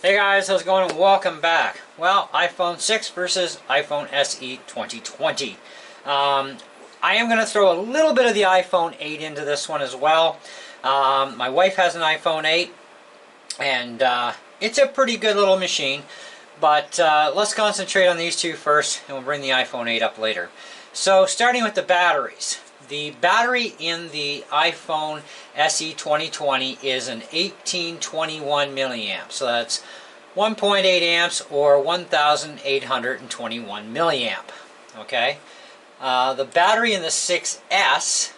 Hey guys, how's it going? And welcome back. Well, iPhone 6 versus iPhone SE 2020. I am going to throw a little bit of the iPhone 8 into this one as well. My wife has an iPhone 8 and it's a pretty good little machine, but let's concentrate on these two first and we'll bring the iPhone 8 up later. So starting with the batteries. The battery in the iPhone SE 2020 is an 1821 milliamps. So that's 1.8 amps or 1,821 milliamp. Okay. The battery in the 6S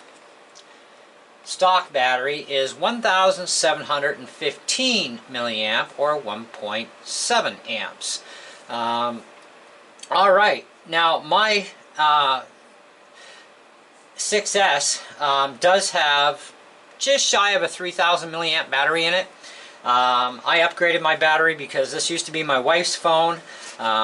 stock battery is 1,715 milliamp or 1.7 amps. All right. Now my 6S does have just shy of a 3,000 milliamp battery in it. I upgraded my battery because this used to be my wife's phone.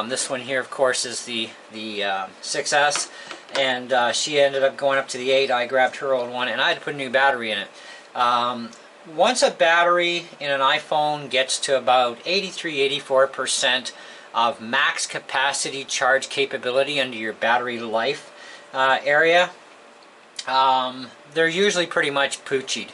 This one here, of course, is the 6S, and she ended up going up to the 8. I grabbed her old one, and I had to put a new battery in it. Once a battery in an iPhone gets to about 83–84% of max capacity charge capability under your battery life area, they're usually pretty much poochied.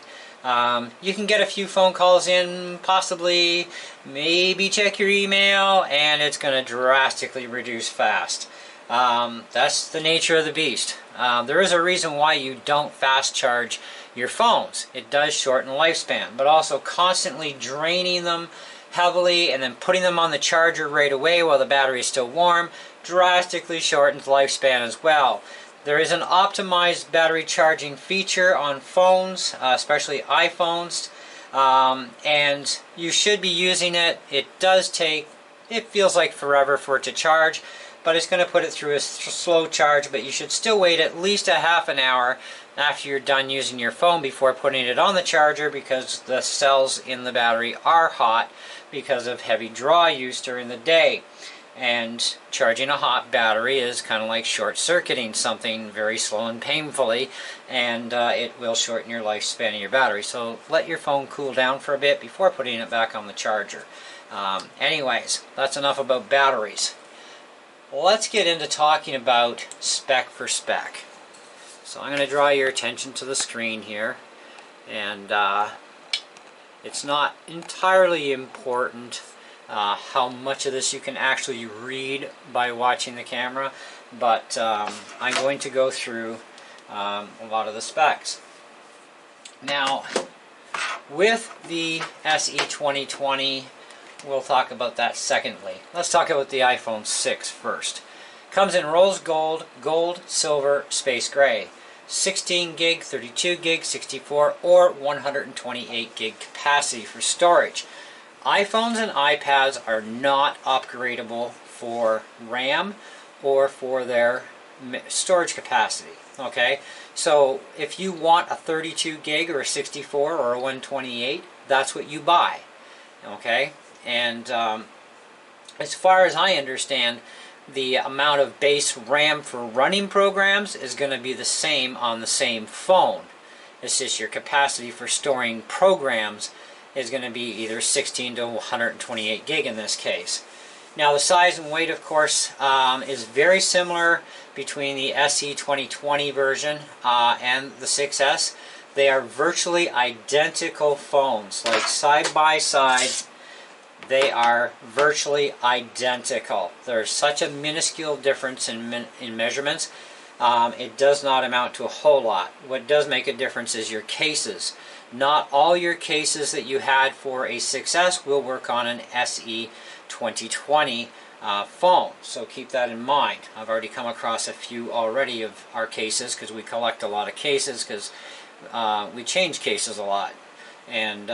You can get a few phone calls in, possibly, maybe check your email, and it's going to drastically reduce fast. That's the nature of the beast. There is a reason why you don't fast charge your phones. It does shorten lifespan, but also constantly draining them heavily and then putting them on the charger right away while the battery is still warm drastically shortens lifespan as well. There is an optimized battery charging feature on phones, especially iPhones, and you should be using it. It does take, it feels like forever for it to charge, but it's going to put it through a slow charge, but you should still wait at least a half an hour after you're done using your phone before putting it on the charger, because the cells in the battery are hot because of heavy draw use during the day. And charging a hot battery is kind of like short-circuiting something very slow and painfully, and it will shorten your lifespan of your battery. So let your phone cool down for a bit before putting it back on the charger. Anyways, that's enough about batteries. Let's get into talking about spec for spec. So I'm going to draw your attention to the screen here, and it's not entirely important how much of this you can actually read by watching the camera, but I'm going to go through a lot of the specs. Now, with the SE 2020, we'll talk about that secondly. Let's talk about the iPhone 6 first. Comes in rose gold, gold, silver, space gray. 16 gig, 32 gig, 64, or 128 gig capacity for storage. iPhones and iPads are not upgradable for RAM or for their storage capacity. Okay, so if you want a 32 gig or a 64 or a 128, that's what you buy. Okay, and as far as I understand, the amount of base RAM for running programs is going to be the same on the same phone. It's just your capacity for storing programs is going to be either 16 to 128 gig in this case. Now the size and weight, of course, is very similar between the SE 2020 version and the 6S. They are virtually identical phones, like side by side. They are virtually identical. There's such a minuscule difference in measurements. It does not amount to a whole lot. What does make a difference is your cases. Not all your cases that you had for a 6S will work on an SE 2020 phone. So keep that in mind. I've already come across a few already of our cases because we collect a lot of cases because we change cases a lot. And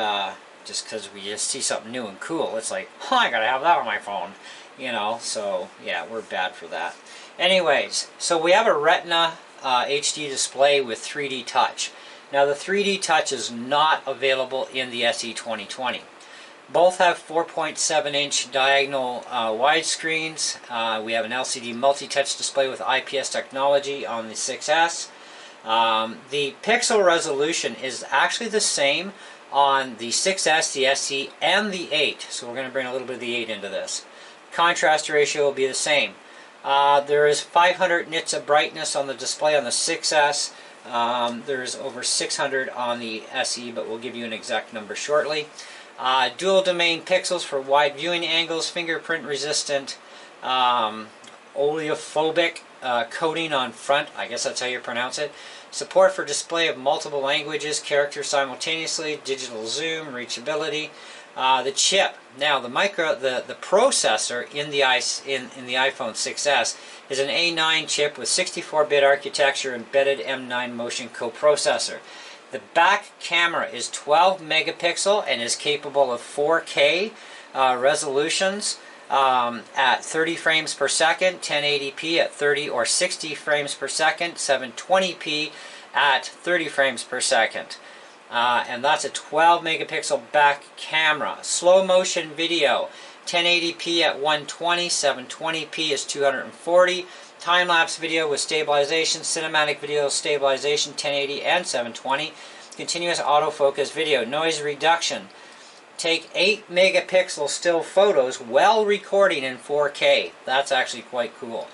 just because we just see something new and cool, it's like, oh, I gotta have that on my phone. You know, so yeah, we're bad for that. Anyways, so we have a Retina HD display with 3D Touch. Now the 3D Touch is not available in the SE 2020. Both have 4.7-inch diagonal widescreens. We have an LCD multi-touch display with IPS technology on the 6S. The pixel resolution is actually the same on the 6S, the SE, and the 8. So we're going to bring a little bit of the 8 into this. Contrast ratio will be the same. There is 500 nits of brightness on the display on the 6S. There's over 600 on the SE, but we'll give you an exact number shortly. Dual domain pixels for wide viewing angles, fingerprint resistant, oleophobic coating on front, I guess that's how you pronounce it. Support for display of multiple languages, characters simultaneously, digital zoom, reachability. The chip. Now the processor in the iPhone 6S is an A9 chip with 64-bit architecture, embedded M9 motion coprocessor. The back camera is 12 megapixel and is capable of 4K resolutions at 30 frames per second, 1080p at 30 or 60 frames per second, 720p at 30 frames per second. And that's a 12 megapixel back camera. Slow motion video, 1080p at 120, 720p is 240. Time-lapse video with stabilization, cinematic video stabilization, 1080 and 720. Continuous autofocus video, noise reduction. Take 8 megapixel still photos while recording in 4K. That's actually quite cool.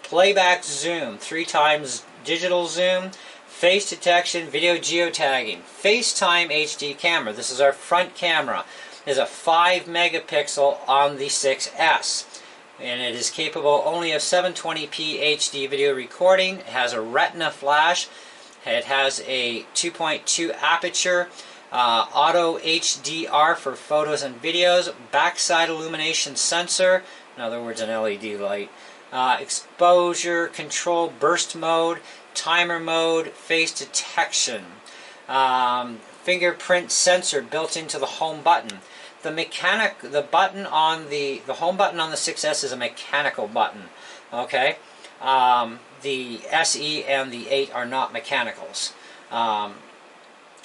Playback zoom, 3 times digital zoom. Face detection, video geotagging. FaceTime HD camera. This is our front camera. Is a 5 megapixel on the 6S. And it is capable only of 720p HD video recording. It has a retina flash. It has a 2.2 aperture. Auto HDR for photos and videos. Backside illumination sensor. In other words, an LED light. Exposure control burst mode. Timer mode, face detection, fingerprint sensor built into the home button. The button on the home button on the 6S is a mechanical button. Okay, the SE and the 8 are not mechanicals.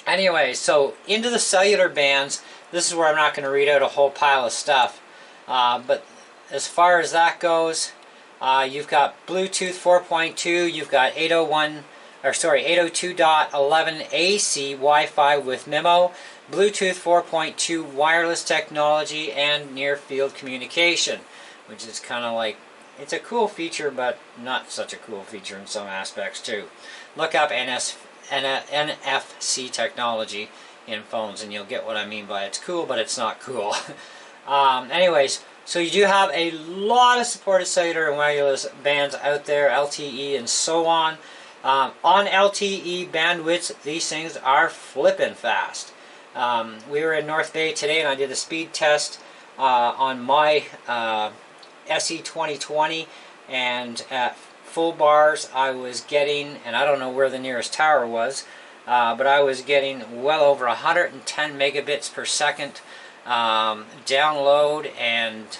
Anyway, so into the cellular bands. This is where I'm not going to read out a whole pile of stuff, but as far as that goes. You've got Bluetooth 4.2, you've got 802.11 AC Wi-Fi with MIMO, Bluetooth 4.2 wireless technology, and near-field communication, which is kind of like, it's a cool feature, but not such a cool feature in some aspects too. Look up NFC technology in phones, and you'll get what I mean by it's cool, but it's not cool. Anyways. So you do have a lot of supported cellular and wireless bands out there, LTE and so on. On LTE bandwidths, these things are flippin' fast. We were in North Bay today and I did a speed test on my SE 2020, and at full bars I was getting, and I don't know where the nearest tower was, but I was getting well over 110 megabits per second download, and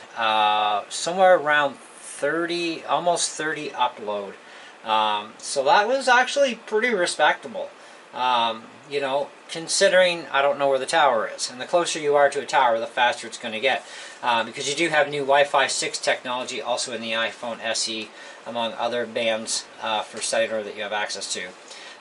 somewhere around 30, almost 30 upload. So that was actually pretty respectable. You know, considering I don't know where the tower is, and the closer you are to a tower, the faster it's going to get, because you do have new Wi-Fi 6 technology also in the iPhone SE, among other bands for cellular that you have access to.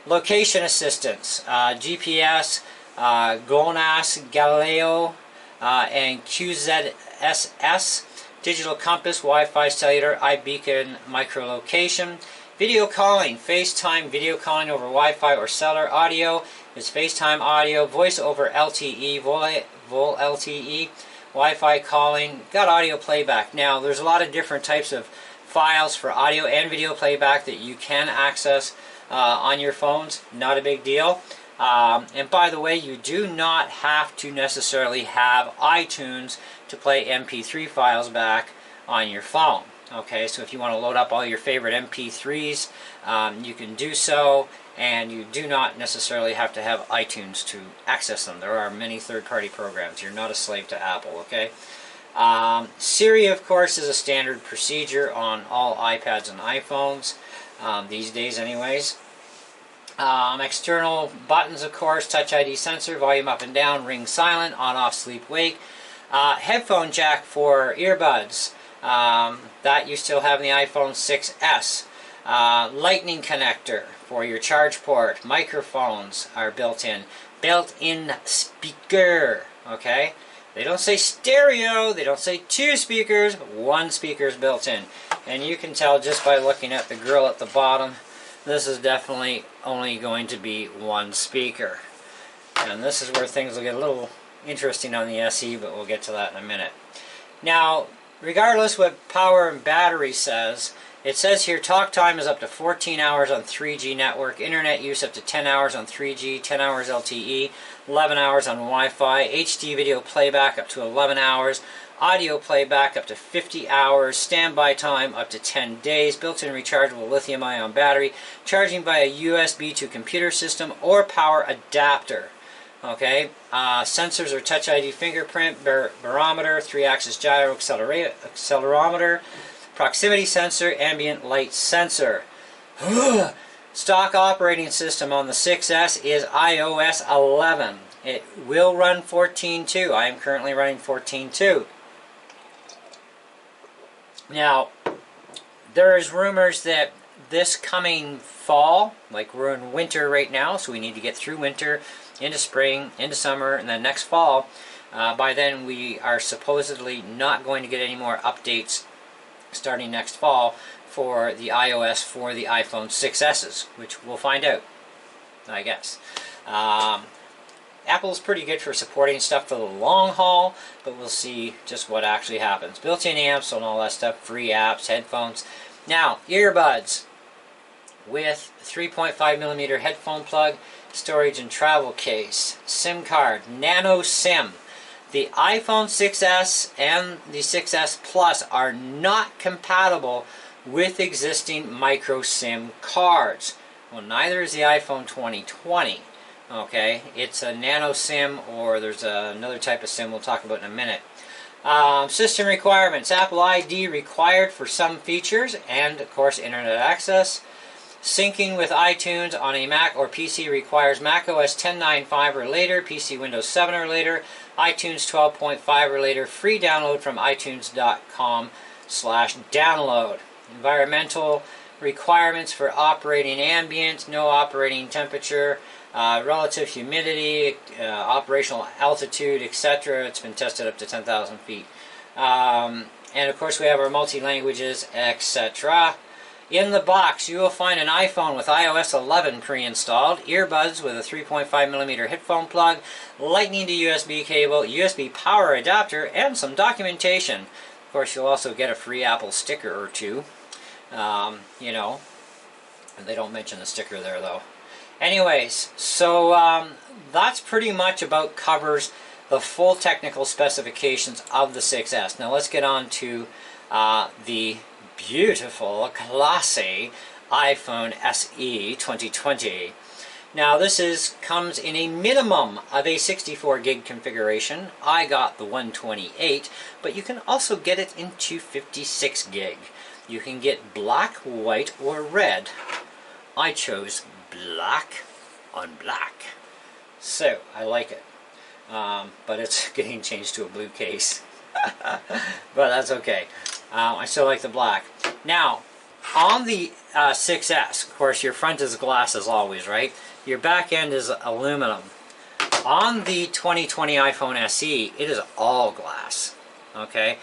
Location assistance, GPS, GLONASS, Galileo, and QZSS, digital compass, Wi-Fi, cellular, iBeacon, microlocation. Video calling, FaceTime video calling over Wi-Fi or cellular. Audio is FaceTime audio, voice over LTE, Vol LTE, Wi-Fi calling. Got audio playback. Now, there's a lot of different types of files for audio and video playback that you can access on your phones. Not a big deal. And by the way, you do not have to necessarily have iTunes to play MP3 files back on your phone. Okay, so if you want to load up all your favorite MP3s, you can do so, and you do not necessarily have to have iTunes to access them. There are many third-party programs. You're not a slave to Apple, okay? Siri, of course, is a standard procedure on all iPads and iPhones, these days anyways. External buttons, of course, Touch ID sensor, volume up and down, ring silent, on, off, sleep, wake. Headphone jack for earbuds. That you still have in the iPhone 6S. Lightning connector for your charge port. Microphones are built in. built-in speaker. Okay, they don't say stereo, they don't say 2 speakers, but 1 speaker is built in. And you can tell just by looking at the grill at the bottom, this is definitely only going to be 1 speaker. And this is where things will get a little interesting on the SE, but we'll get to that in a minute. Now, regardless what power and battery says, it says here talk time is up to 14 hours on 3G network, internet use up to 10 hours on 3G, 10 hours LTE, 11 hours on Wi-Fi, HD video playback up to 11 hours, audio playback up to 50 hours, standby time up to 10 days, built-in rechargeable lithium-ion battery, charging via USB to computer system or power adapter. Okay, sensors are Touch ID fingerprint, barometer, 3-axis gyro accelerometer, proximity sensor, ambient light sensor. Stock operating system on the 6S is iOS 11. It will run 14.2. I am currently running 14.2. Now, there is rumors that this coming fall, like we're in winter right now, so we need to get through winter, into spring, into summer, and then next fall, by then we are supposedly not going to get any more updates starting next fall for the iOS for the iPhone 6S's, which we'll find out, I guess. Apple's pretty good for supporting stuff for the long haul, but we'll see just what actually happens. Built-in amps and all that stuff, free apps, headphones. Now, earbuds with 3.5mm headphone plug, storage and travel case, SIM card, nano SIM. The iPhone 6S and the 6S Plus are not compatible with existing micro SIM cards. Well, neither is the iPhone 2020. Okay, it's a nano SIM, or there's another type of SIM we'll talk about in a minute. System requirements: Apple ID required for some features, and of course internet access. Syncing with iTunes on a Mac or PC requires Mac OS 10.9.5 or later, PC Windows 7 or later, iTunes 12.5 or later. Free download from iTunes.com/download. Environmental requirements for operating ambient, no operating temperature, relative humidity, operational altitude, etc. It's been tested up to 10,000 feet. And of course we have our multi-languages, etc. In the box, you will find an iPhone with iOS 11 pre-installed, earbuds with a 3.5mm headphone plug, lightning to USB cable, USB power adapter, and some documentation. Of course, you'll also get a free Apple sticker or two. You know, they don't mention the sticker there though. Anyways, so that's pretty much about covers the full technical specifications of the 6S. Now let's get on to the beautiful, classy iPhone SE 2020. Now this comes in a minimum of a 64 gig configuration. I got the 128, but you can also get it in 256 gig. You can get black, white, or red. I chose black on black, so I like it, but it's getting changed to a blue case. But that's okay. I still like the black. Now, on the 6S, of course, your front is glass as always, right? Your back end is aluminum. On the 2020 iPhone SE, it is all glass, okay,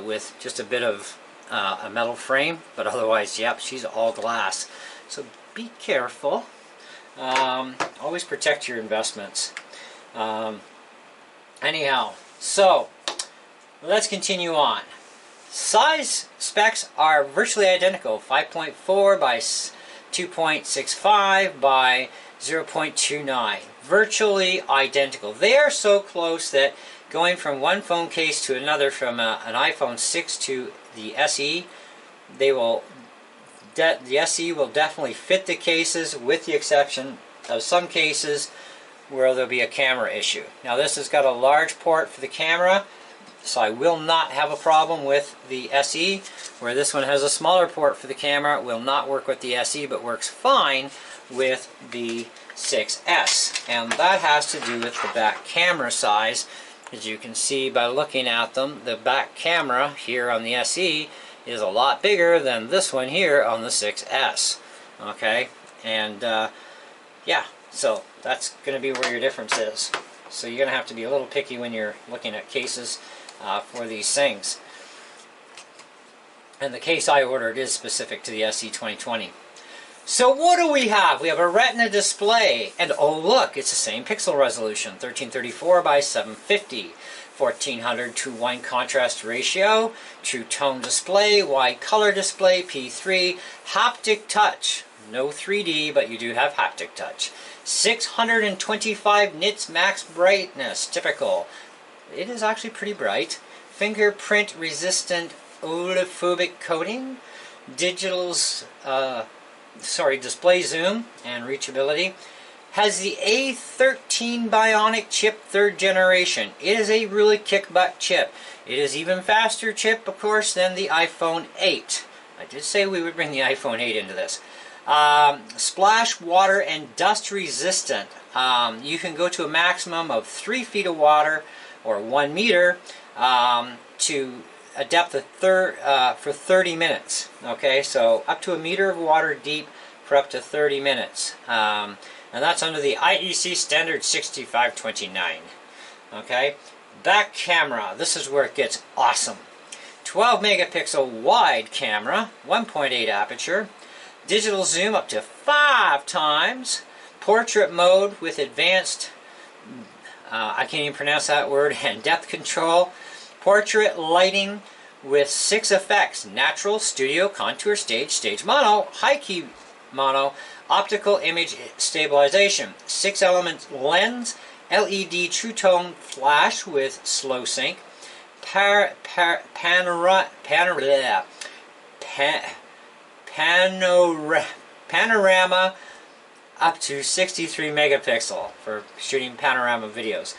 with just a bit of a metal frame, but otherwise, yep, she's all glass. So be careful. Always protect your investments. Anyhow, so let's continue on. Size specs are virtually identical: 5.4 by 2.65 by 0.29. Virtually identical. They are so close that going from one phone case to another, from an iPhone 6 to the SE, the SE will definitely fit the cases, with the exception of some cases where there'll be a camera issue. Now this has got a large port for the camera, so I will not have a problem with the SE. Where this one has a smaller port for the camera, will not work with the SE, but works fine with the 6S. And that has to do with the back camera size. As you can see by looking at them, the back camera here on the SE is a lot bigger than this one here on the 6S. Okay, and yeah, So that's going to be where your difference is. So you're going to have to be a little picky when you're looking at cases for these things. And the case I ordered is specific to the SE2020. So what do we have? We have a Retina display, and oh look, it's the same pixel resolution, 1334 by 750, 1400 to 1 contrast ratio, true tone display, wide color display, P3, haptic touch, no 3D, but you do have haptic touch, 625 nits max brightness, typical. It is actually pretty bright. Fingerprint resistant oleophobic coating, display zoom and reachability. Has the A13 Bionic chip 3rd generation. It is a really kick-butt chip. It is even faster chip, of course, than the iPhone 8. I did say we would bring the iPhone 8 into this. Splash, water, and dust resistant. You can go to a maximum of 3 feet of water, or 1 meter, to a depth of for 30 minutes. Okay, so up to a meter of water deep for up to 30 minutes. And that's under the IEC standard 6529. Okay, back camera. This is where it gets awesome. 12 megapixel wide camera, 1.8 aperture, digital zoom up to 5 times, portrait mode with advanced, I can't even pronounce that word, and depth control, portrait lighting with 6 effects: natural, studio, contour, stage mono, high key mono, optical image stabilization, 6 element lens, LED true tone flash with slow sync, panorama up to 63 megapixel for shooting panorama videos,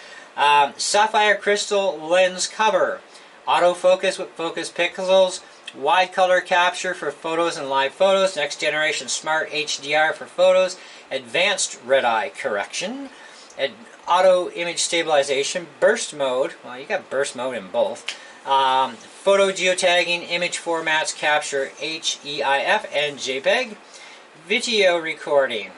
sapphire crystal lens cover, autofocus with focus pixels, wide color capture for photos and live photos, next generation smart HDR for photos, advanced red eye correction, auto image stabilization, burst mode, well you got burst mode in both, photo geotagging, image formats capture HEIF and JPEG, video recording,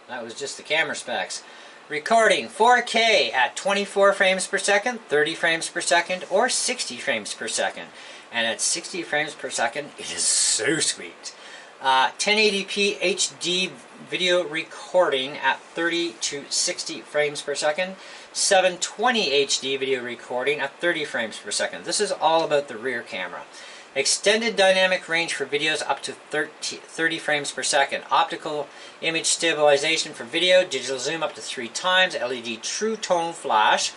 that was just the camera specs. Recording 4K at 24 frames per second, 30 frames per second, or 60 frames per second. And at 60 frames per second, it is so sweet. 1080p HD video recording at 30 to 60 frames per second. 720 HD video recording at 30 frames per second. This is all about the rear camera. Extended dynamic range for videos up to 30 frames per second. Optical image stabilization for video. Digital zoom up to 3 times. LED true tone flash.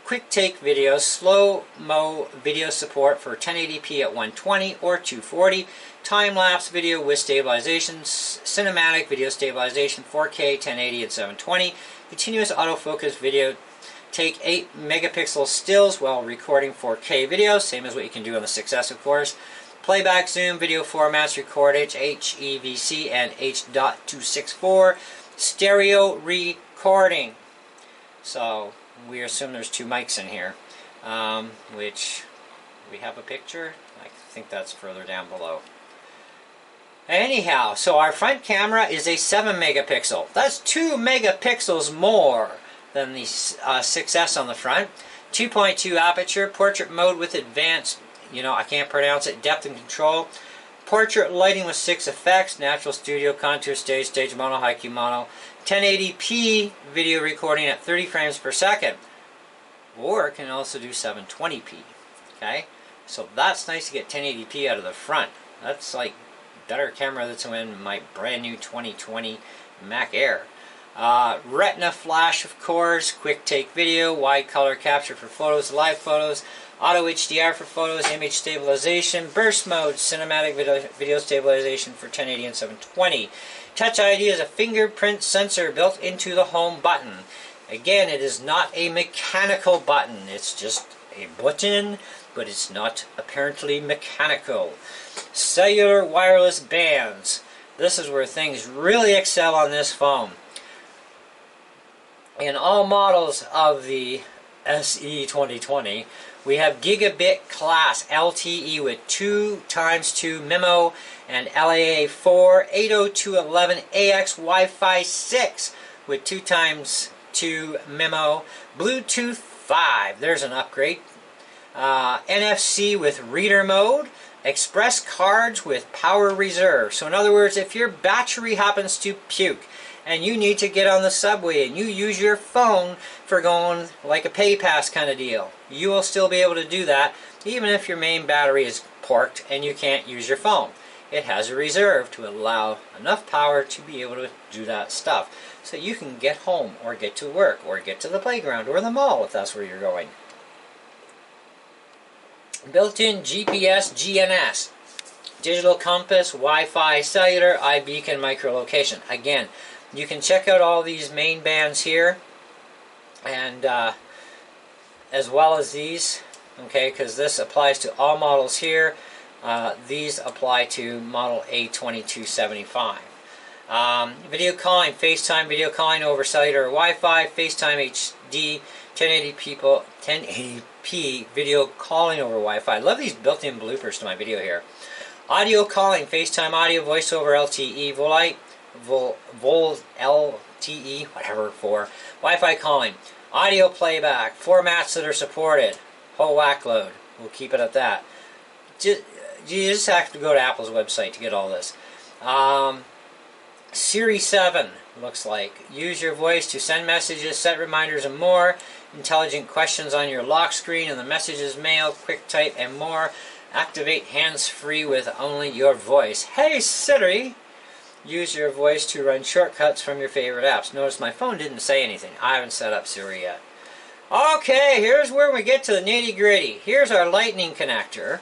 Quick take video. Slow-mo video support for 1080p at 120 or 240. Time-lapse video with stabilization. Cinematic video stabilization. 4K, 1080, and 720. Continuous autofocus video. Take 8 megapixel stills while recording 4K video, same as what you can do on the 6S, of course. Playback zoom, video formats, record HEVC and H.264. Stereo recording. So we assume there's 2 mics in here, which we have a picture. I think that's further down below. Anyhow, so our front camera is a 7 megapixel. That's 2 megapixels more than the 6S on the front. 2.2 aperture, portrait mode with advanced, I can't pronounce it, depth and control. Portrait lighting with 6 effects, natural, studio, contour, stage mono, high key mono. 1080p video recording at 30 frames per second. Or it can also do 720p. Okay? So that's nice to get 1080p out of the front. That's like better camera that's in my brand new 2020 Mac Air. Retina flash, of course, quick take video, wide color capture for photos, live photos, auto HDR for photos, image stabilization, burst mode, cinematic video stabilization for 1080 and 720. Touch ID is a fingerprint sensor built into the home button. Again, it is not a mechanical button, it's just a button, but it's not apparently mechanical. Cellular wireless bands. This is where things really excel on this phone. In all models of the SE 2020, We have gigabit class LTE with 2x2 MIMO and LAA4 802.11ax Wi-Fi 6 with 2x2 MIMO. Bluetooth 5, there's an upgrade. NFC with reader mode. Express cards with power reserve. So in other words, if your battery happens to puke and you need to get on the subway and you use your phone for going like a pay pass kind of deal, you will still be able to do that even if your main battery is porked and you can't use your phone. It has a reserve to allow enough power to be able to do that stuff so you can get home or get to work or get to the playground or the mall if that's where you're going. Built-in GPS GNS, digital compass, Wi-Fi, cellular, iBeacon, microlocation. Again, you can check out all these main bands here, and as well as these, okay, because this applies to all models here. These apply to model A2275. Video calling, FaceTime video calling over cellular or Wi-Fi, FaceTime HD, 1080p video calling over Wi-Fi. I love these built-in bloopers to my video here. Audio calling, FaceTime audio, voice over LTE, Vol LTE, whatever for. Wi-Fi calling, audio playback, formats that are supported, whole whack load. We'll keep it at that. You just have to go to Apple's website to get all this. Siri 7 looks like. Use your voice to send messages, set reminders, and more. Intelligent questions on your lock screen and the messages mail, quick type, and more. Activate hands-free with only your voice. Hey Siri! Use your voice to run shortcuts from your favorite apps. Notice my phone didn't say anything. I haven't set up Siri yet. Okay, here's where we get to the nitty-gritty. Here's our lightning connector.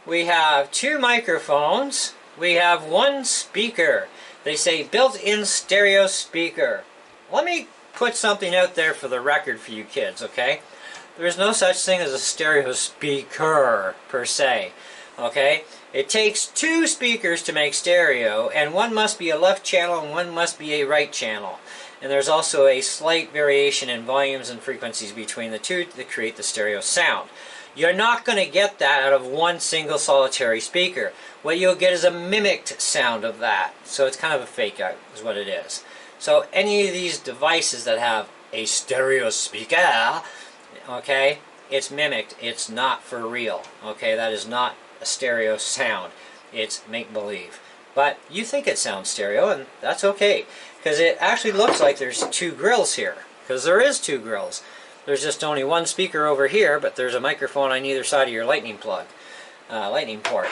We have 2 microphones. We have 1 speaker. They say built-in stereo speaker. Let me put something out there for the record for you kids, okay? There's no such thing as a stereo speaker, per se, okay? It takes 2 speakers to make stereo, and one must be a left channel and one must be a right channel. And there's also a slight variation in volumes and frequencies between the two that create the stereo sound. You're not going to get that out of one single solitary speaker. What you'll get is a mimicked sound of that. So it's kind of a fake out is what it is. So any of these devices that have a stereo speaker, okay, it's mimicked. It's not for real. Okay, that is not a stereo sound. It's make-believe. But you think it sounds stereo, and that's okay. Because it actually looks like there's 2 grills here. Because there is 2 grills. There's just only 1 speaker over here, but there's a microphone on either side of your lightning plug. Lightning port.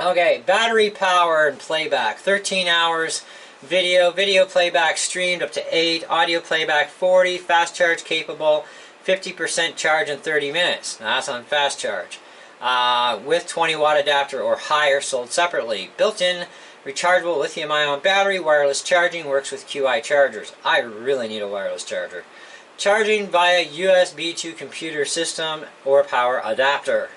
Okay, battery power and playback. 13 hours. Video playback streamed up to 8. Audio playback 40. Fast charge capable. 50% charge in 30 minutes. Now that's on fast charge. With 20 watt adapter or higher, sold separately. Built-in rechargeable lithium-ion battery. Wireless charging, works with QI chargers. I really need a wireless charger. Charging via USB to computer system or power adapter.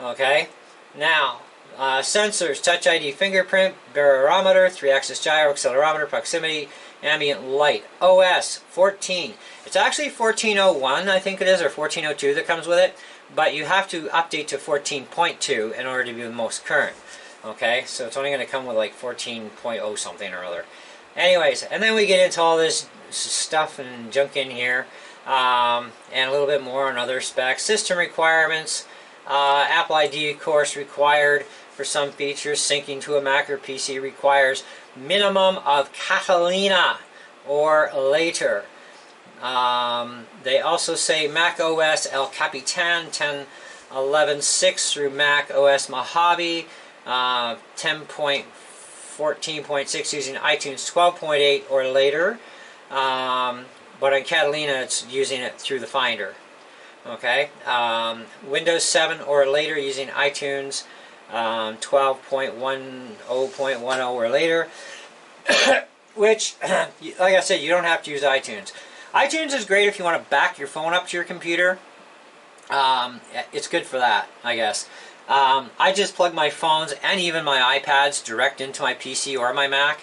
Okay, now sensors: Touch ID, fingerprint, barometer, 3-axis gyro, accelerometer, proximity, ambient light. OS 14. It's actually 14.01, I think it is, or 14.02 that comes with it, but you have to update to 14.2 in order to be the most current. Okay, so it's only going to come with like 14.0 something or other. Anyways, and then we get into all this stuff and junk in here, and a little bit more on other specs. System requirements, Apple ID of course required for some features. Syncing to a Mac or PC requires minimum of Catalina or later. They also say Mac OS El Capitan 10.11.6 through Mac OS Mojave 10.14.6 using iTunes 12.8 or later. But on Catalina it's using it through the Finder. Okay, Windows 7 or later using iTunes 12.10.10 or later. Which, like I said, you don't have to use iTunes. iTunes is great if you want to back your phone up to your computer. It's good for that, I guess. I just plug my phones and even my iPads direct into my PC or my Mac,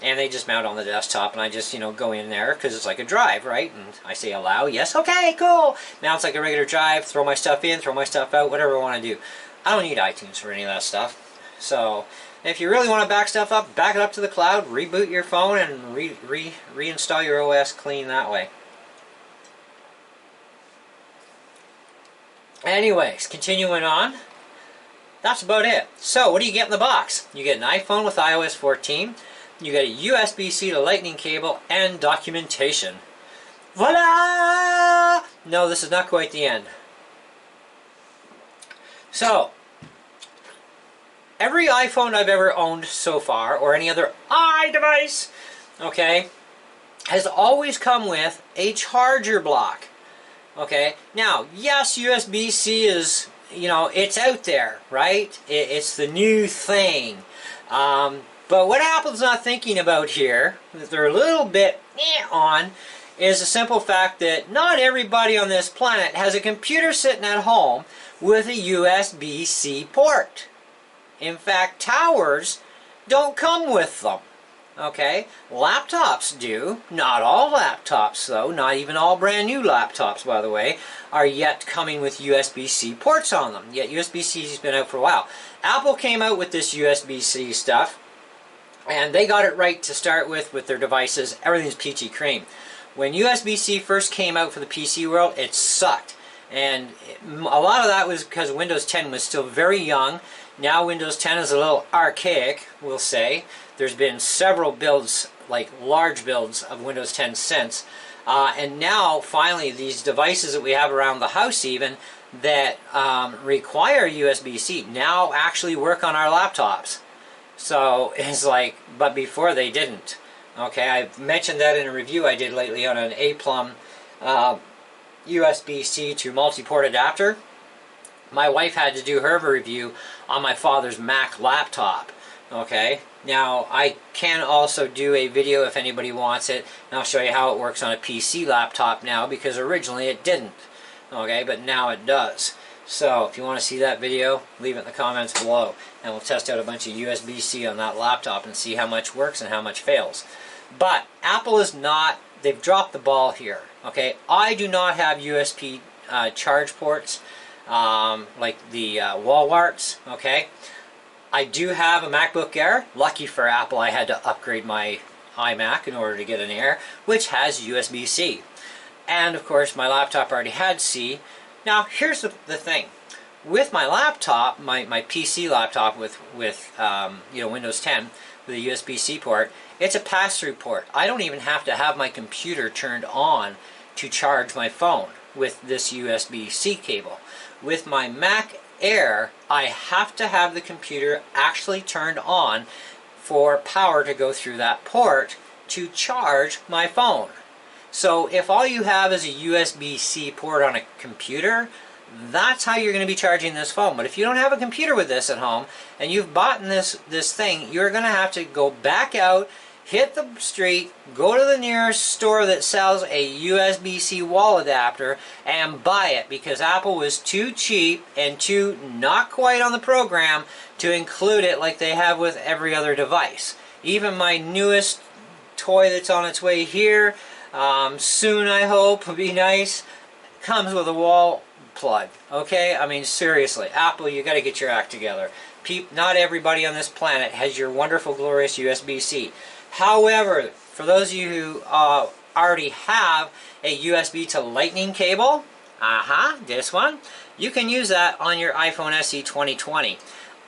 and they just mount on the desktop, and I just, go in there because it's like a drive, right? And I say allow, yes, okay, cool. Mounts like a regular drive, throw my stuff in, throw my stuff out, whatever I want to do. I don't need iTunes for any of that stuff. So if you really want to back stuff up, back it up to the cloud, reboot your phone, and reinstall your OS clean that way. Anyways, continuing on. That's about it. So what do you get in the box? You get an iPhone with iOS 14. You get a USB-C to Lightning cable and documentation. Voila! No, this is not quite the end. So, every iPhone I've ever owned so far, or any other iDevice, okay, has always come with a charger block. Okay, now, yes, USB-C is, it's out there, right? It's the new thing. But what Apple's not thinking about here, that they're a little bit on, is the simple fact that not everybody on this planet has a computer sitting at home with a USB-C port. In fact, towers don't come with them. Okay, laptops do. Not all laptops, though. Not even all brand new laptops, by the way, are yet coming with USB-C ports on them. Yet USB-C's been out for a while. Apple came out with this USB-C stuff, and they got it right to start with their devices. Everything's peachy cream. When USB-C first came out for the PC world, it sucked. And a lot of that was because Windows 10 was still very young. Now Windows 10 is a little archaic, we'll say. There's been several builds, like large builds of Windows 10 since. And now, finally, these devices that we have around the house even that require USB-C now actually work on our laptops. So it's like, but before they didn't. Okay, I mentioned that in a review I did lately on an A-Plum USB-C to multi-port adapter. My wife had to do her review on my father's Mac laptop. Okay, now I can also do a video if anybody wants it, and I'll show you how it works on a PC laptop now, because originally it didn't. Okay, but now it does. So if you want to see that video, leave it in the comments below, and we'll test out a bunch of USB-C on that laptop and see how much works and how much fails. But Apple is not, they've dropped the ball here. Okay, I do not have USB charge ports like the wall warts. Okay, I do have a MacBook Air. Lucky for Apple, I had to upgrade my iMac in order to get an Air, which has USB-C. And of course, my laptop already had C. Now, here's the thing. With my laptop, my PC laptop with Windows 10 with a USB-C port, it's a pass-through port. I don't even have to have my computer turned on to charge my phone with this USB-C cable. With my Mac Air, I have to have the computer actually turned on for power to go through that port to charge my phone. So if all you have is a USB-C port on a computer, that's how you're going to be charging this phone. But if you don't have a computer with this at home, and you've bought this thing, you're going to have to go back out, hit the street, go to the nearest store that sells a USB-C wall adapter, and buy it, because Apple was too cheap and too not quite on the program to include it like they have with every other device. Even my newest toy that's on its way here, soon I hope, will be nice, comes with a wall plug. Okay, I mean seriously, Apple, you got to get your act together. Not everybody on this planet has your wonderful, glorious USB-C. However, for those of you who already have a USB to Lightning cable, this one, you can use that on your iPhone SE 2020.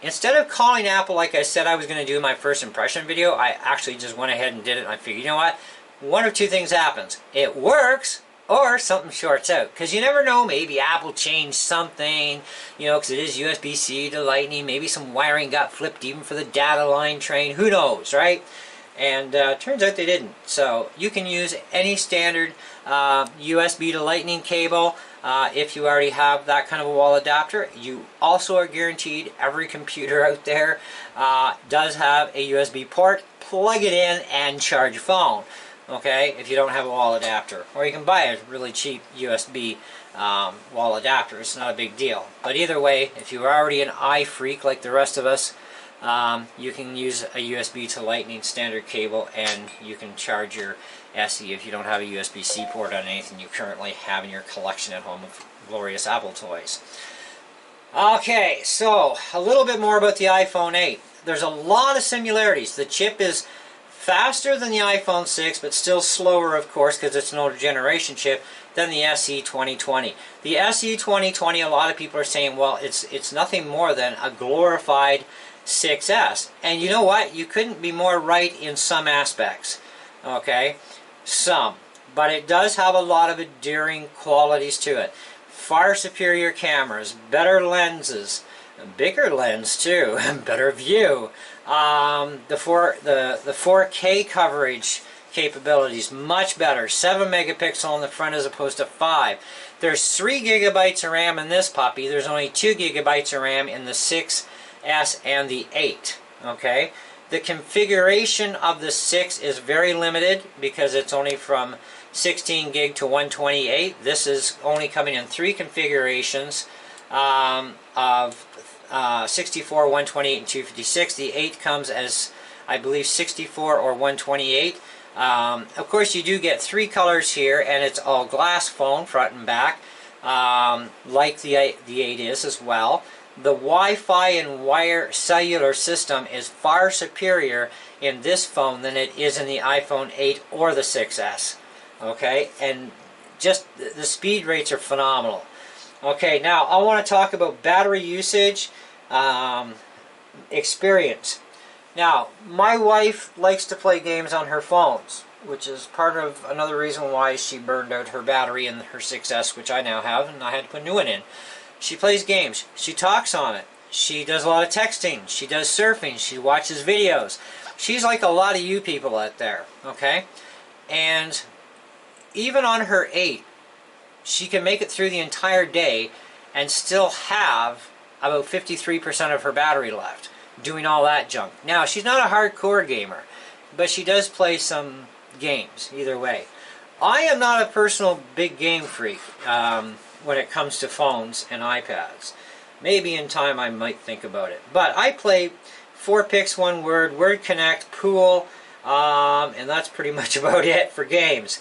Instead of calling Apple like I said I was going to do in my first impression video, I actually just went ahead and did it, and I figured, you know what? One of two things happens. It works, or something shorts out. Because you never know, maybe Apple changed something, because it is USB-C to Lightning. Maybe some wiring got flipped even for the data line train. Who knows, right? And turns out they didn't. So you can use any standard USB to Lightning cable if you already have that kind of a wall adapter. You also are guaranteed, every computer out there does have a USB port. Plug it in and charge your phone. Okay, if you don't have a wall adapter. Or you can buy a really cheap USB wall adapter. It's not a big deal. But either way, if you're already an eye freak like the rest of us, you can use a USB to Lightning standard cable, and you can charge your SE if you don't have a USB-C port on anything you currently have in your collection at home of glorious Apple toys. Okay, so a little bit more about the iPhone 8. There's a lot of similarities. The chip is faster than the iPhone 6, but still slower, of course, because it's an older generation chip, than the SE 2020. The SE 2020, a lot of people are saying, well, it's nothing more than a glorified 6S. And you know what? You couldn't be more right in some aspects. Okay? Some. But it does have a lot of endearing qualities to it. Far superior cameras, better lenses, a bigger lens too, better view. The 4K coverage capabilities, much better. 7 megapixel in the front as opposed to 5. There's 3 gigabytes of RAM in this puppy. There's only 2 gigabytes of RAM in the 6S and the 8. Okay? The configuration of the 6 is very limited because it's only from 16 gig to 128. This is only coming in 3 configurations of 64, 128, and 256. The 8 comes as, I believe, 64 or 128. Of course, you do get 3 colors here, and it's all glass phone, front and back, like the 8 is as well. The Wi-Fi and wire cellular system is far superior in this phone than it is in the iPhone 8 or the 6S. Okay, and just the speed rates are phenomenal. Okay, now I want to talk about battery usage, experience. Now, my wife likes to play games on her phones, which is part of another reason why she burned out her battery in her 6S, which I now have, and I had to put a new one in. She plays games. She talks on it. She does a lot of texting. She does surfing. She watches videos. She's like a lot of you people out there, okay? And even on her 8, she can make it through the entire day and still have about 53% of her battery left, doing all that junk. Now, she's not a hardcore gamer, but she does play some games, either way. I am not a personal big game freak when it comes to phones and iPads. Maybe in time I might think about it. But I play 4 Picks, 1 Word, Word Connect, Pool, and that's pretty much about it for games.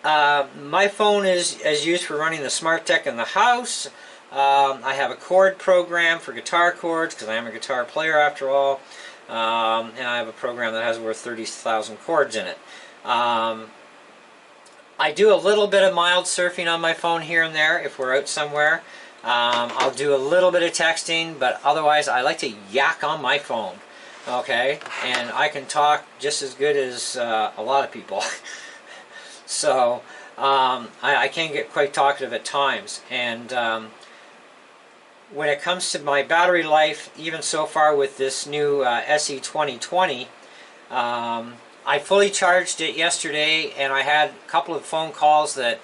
My phone is used for running the Smart Tech in the house. I have a chord program for guitar chords because I am a guitar player after all, and I have a program that has over 30,000 chords in it. I do a little bit of mild surfing on my phone here and there if we're out somewhere. I'll do a little bit of texting, but otherwise I like to yak on my phone. Okay, and I can talk just as good as a lot of people. So I can get quite talkative at times, and when it comes to my battery life, even so far with this new SE 2020, I fully charged it yesterday, and I had a couple of phone calls that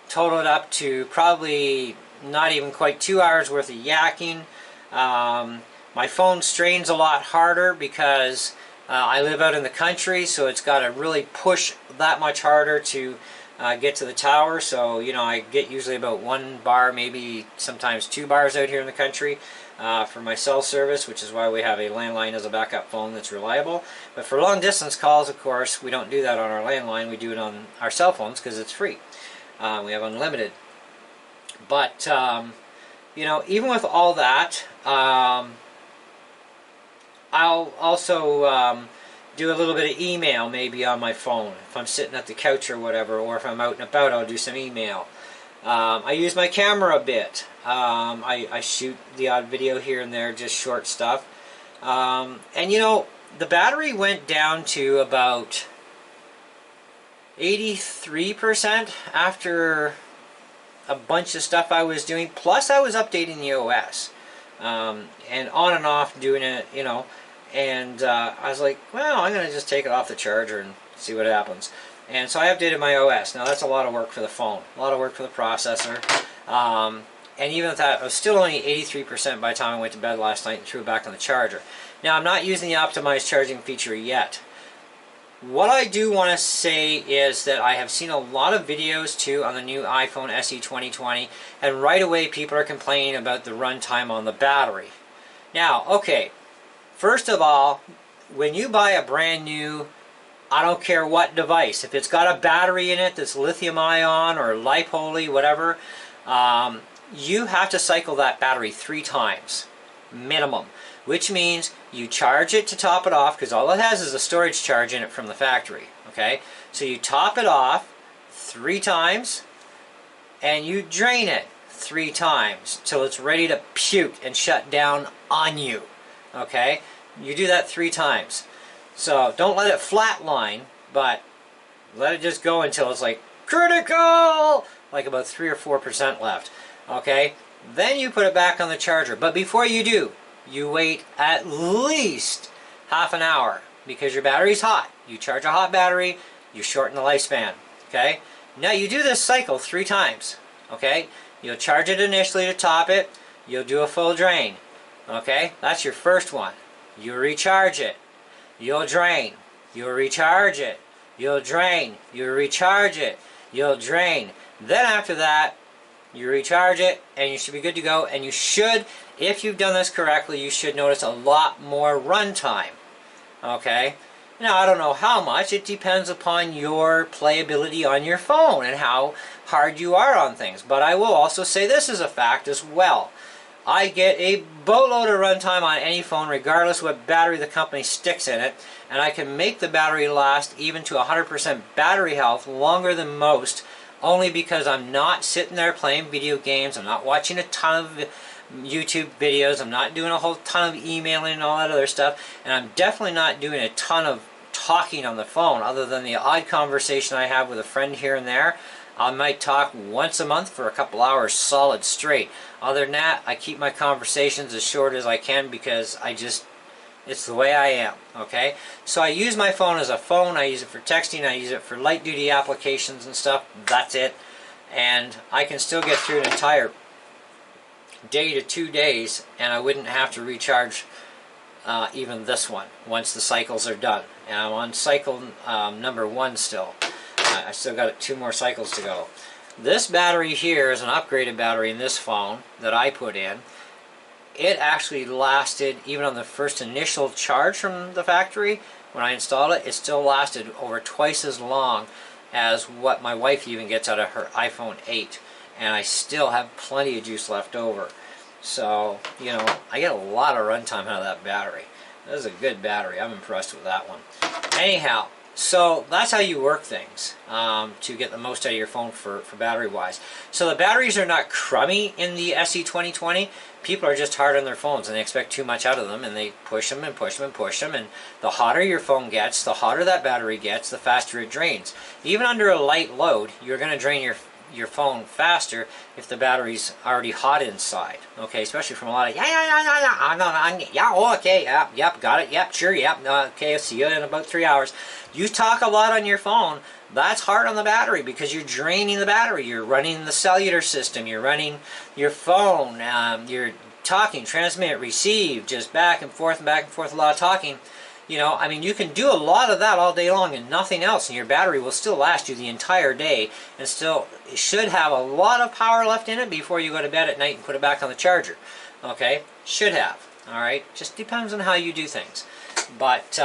totaled up to probably not even quite 2 hours worth of yakking. My phone strains a lot harder because I live out in the country, so it's got to really push that much harder to get to the tower. So, you know, I get usually about 1 bar, maybe sometimes 2 bars out here in the country for my cell service, which is why we have a landline as a backup phone that's reliable. But for long distance calls, of course, we don't do that on our landline. We do it on our cell phones because it's free. We have unlimited. But, you know, even with all that, I'll also do a little bit of email maybe on my phone if I'm sitting at the couch or whatever, or if I'm out and about, I'll do some email. I use my camera a bit. I shoot the odd video here and there, just short stuff. And you know, the battery went down to about 83% after a bunch of stuff I was doing, plus I was updating the OS. And on and off doing it, you know, and I was like, well, I'm going to just take it off the charger and see what happens. And so I updated my OS. Now that's a lot of work for the phone, a lot of work for the processor, and even at that, I was still only 83% by the time I went to bed last night and threw it back on the charger. Now I'm not using the optimized charging feature yet. What I do want to say is that I have seen a lot of videos too on the new iPhone SE 2020, and right away people are complaining about the runtime on the battery. Now, okay, First of all, when you buy a brand new, I don't care what device, if it's got a battery in it that's lithium ion or lipoly, whatever, you have to cycle that battery 3 times minimum, which means you charge it to top it off, because all it has is a storage charge in it from the factory. Okay, so you top it off 3 times and you drain it 3 times till it's ready to puke and shut down on you. Okay, you do that 3 times. So don't let it flatline, but let it just go until it's like critical, like about 3 or 4% left. Okay, then you put it back on the charger. But before you do, you wait at least half an hour, because your battery's hot. You charge a hot battery, you shorten the lifespan. Okay, now you do this cycle 3 times. Okay, you'll charge it initially to top it, you'll do a full drain. Okay, that's your first one. You recharge it, you'll drain, you'll recharge it, you'll drain, you'll recharge it, you'll drain. Then after that, you recharge it and you should be good to go. And you should, if you've done this correctly, you should notice a lot more runtime. Okay, now I don't know how much, it depends upon your playability on your phone and how hard you are on things. But I will also say this is a fact as well. I get a boatload of runtime on any phone, regardless of what battery the company sticks in it, and I can make the battery last even to 100% battery health longer than most, only because I'm not sitting there playing video games, I'm not watching a ton of YouTube videos, I'm not doing a whole ton of emailing and all that other stuff, and I'm definitely not doing a ton of talking on the phone, other than the odd conversation I have with a friend here and there. I might talk once a month for a couple hours solid straight. Other than that, I keep my conversations as short as I can, because it's the way I am. Okay, so I use my phone as a phone, I use it for texting, I use it for light duty applications and stuff. That's it. And I can still get through an entire day to 2 days, and I wouldn't have to recharge even this one once the cycles are done. And I'm on cycle number 1 still. I still got 2 more cycles to go. This battery here is an upgraded battery in this phone that I put in. It actually lasted, even on the first initial charge from the factory, when I installed it, it still lasted over twice as long as what my wife even gets out of her iPhone 8. And I still have plenty of juice left over. So, you know, I get a lot of runtime out of that battery. This is a good battery. I'm impressed with that one. Anyhow, so that's how you work things to get the most out of your phone for battery wise. So the batteries are not crummy in the SE 2020. People are just hard on their phones and they expect too much out of them, and they push them and push them and push them, and the hotter your phone gets, the hotter that battery gets, the faster it drains. Even under a light load, you're going to drain your phone faster if the battery's already hot inside. Okay, especially from a lot of okay, yep, got it, yep, sure, yep, okay, I'll see you in about 3 hours. You talk a lot on your phone, that's hard on the battery, because you're draining the battery. You're running the cellular system, you're running your phone, you're talking, transmit, receive, just back and forth, a lot of talking. You know, I mean, you can do a lot of that all day long and nothing else, and your battery will still last you the entire day, and still should have a lot of power left in it before you go to bed at night and put it back on the charger. Okay, should have. All right, just depends on how you do things. But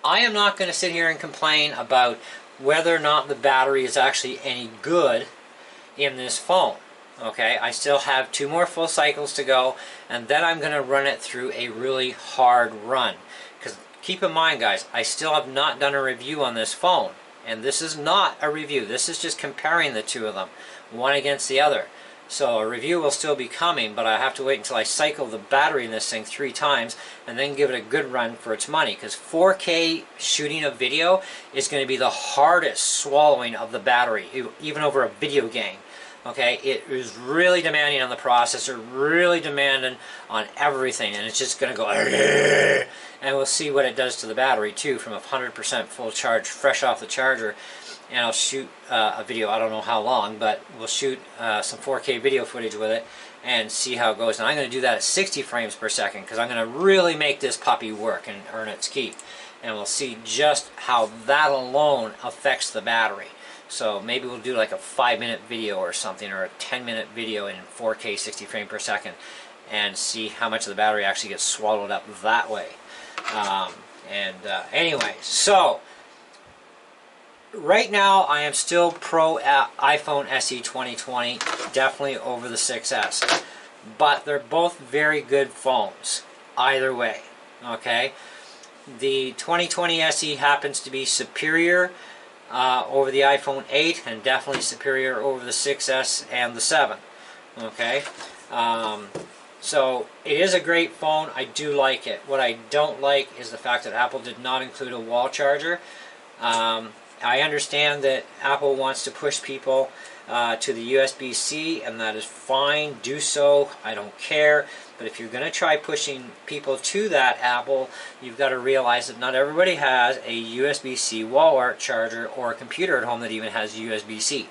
I am not going to sit here and complain about whether or not the battery is actually any good in this phone. Okay, I still have 2 more full cycles to go, and then I'm going to run it through a really hard run. Because keep in mind, guys, I still have not done a review on this phone. And this is not a review. This is just comparing the 2 of them, one against the other. So a review will still be coming, but I have to wait until I cycle the battery in this thing 3 times and then give it a good run for its money. Because 4K shooting a video is going to be the hardest swallowing of the battery, even over a video game. Okay, it is really demanding on the processor, really demanding on everything, and it's just going to go, and we'll see what it does to the battery too from a 100% full charge, fresh off the charger. And I'll shoot a video, I don't know how long, but we'll shoot some 4K video footage with it and see how it goes. And I'm going to do that at 60 frames per second, because I'm going to really make this puppy work and earn its keep. And we'll see just how that alone affects the battery. So maybe we'll do like a 5-minute video or something, or a 10-minute video in 4K 60 frames per second, and see how much of the battery actually gets swallowed up that way. Anyway, so right now I am still pro iPhone SE 2020, definitely over the 6S. But they're both very good phones, either way, okay? The 2020 SE happens to be superior over the iPhone 8 and definitely superior over the 6S and the 7, okay? So it is a great phone. I do like it. What I don't like is the fact that Apple did not include a wall charger. I understand that Apple wants to push people to the USB-C, and that is fine. Do so. I don't care. But if you're going to try pushing people to that, Apple, you've got to realize that not everybody has a USB-C wall art charger or a computer at home that even has USB-C.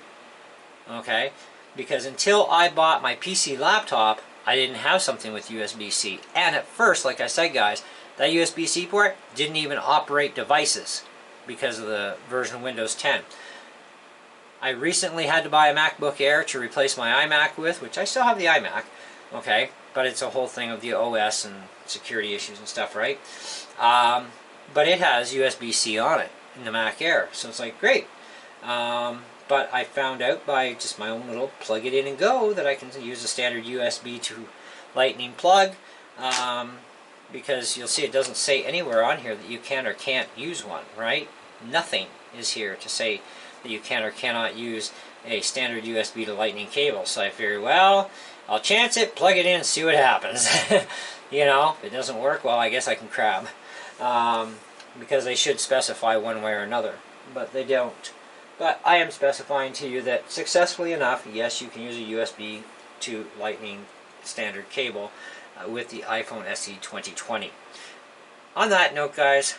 Okay? Because until I bought my PC laptop, I didn't have something with USB-C. And at first, like I said, guys, that USB-C port didn't even operate devices because of the version of Windows 10. I recently had to buy a MacBook Air to replace my iMac with, which I still have the iMac, okay, but it's a whole thing of the OS and security issues and stuff, right? But it has USB-C on it in the Mac Air, so it's like, great. But I found out by just my own little plug it in and go that I can use a standard USB to Lightning plug, because you'll see it doesn't say anywhere on here that you can or can't use one, right? Nothing is here to say that you can or cannot use a standard USB to Lightning cable. So I figured, well, I'll chance it, plug it in, and see what happens. You know, if it doesn't work, well, I guess I can crab. Because they should specify one way or another, but they don't. But I am specifying to you that successfully enough, yes, you can use a USB to Lightning standard cable with the iPhone SE 2020. On that note, guys,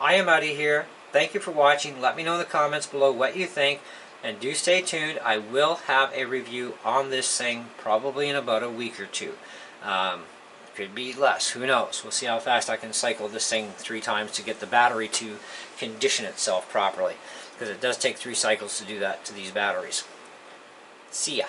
I am out of here. Thank you for watching. Let me know in the comments below what you think, and do stay tuned. I will have a review on this thing probably in about a week or two. Could be less, who knows. We'll see how fast I can cycle this thing 3 times to get the battery to condition itself properly, because it does take 3 cycles to do that to these batteries. See ya.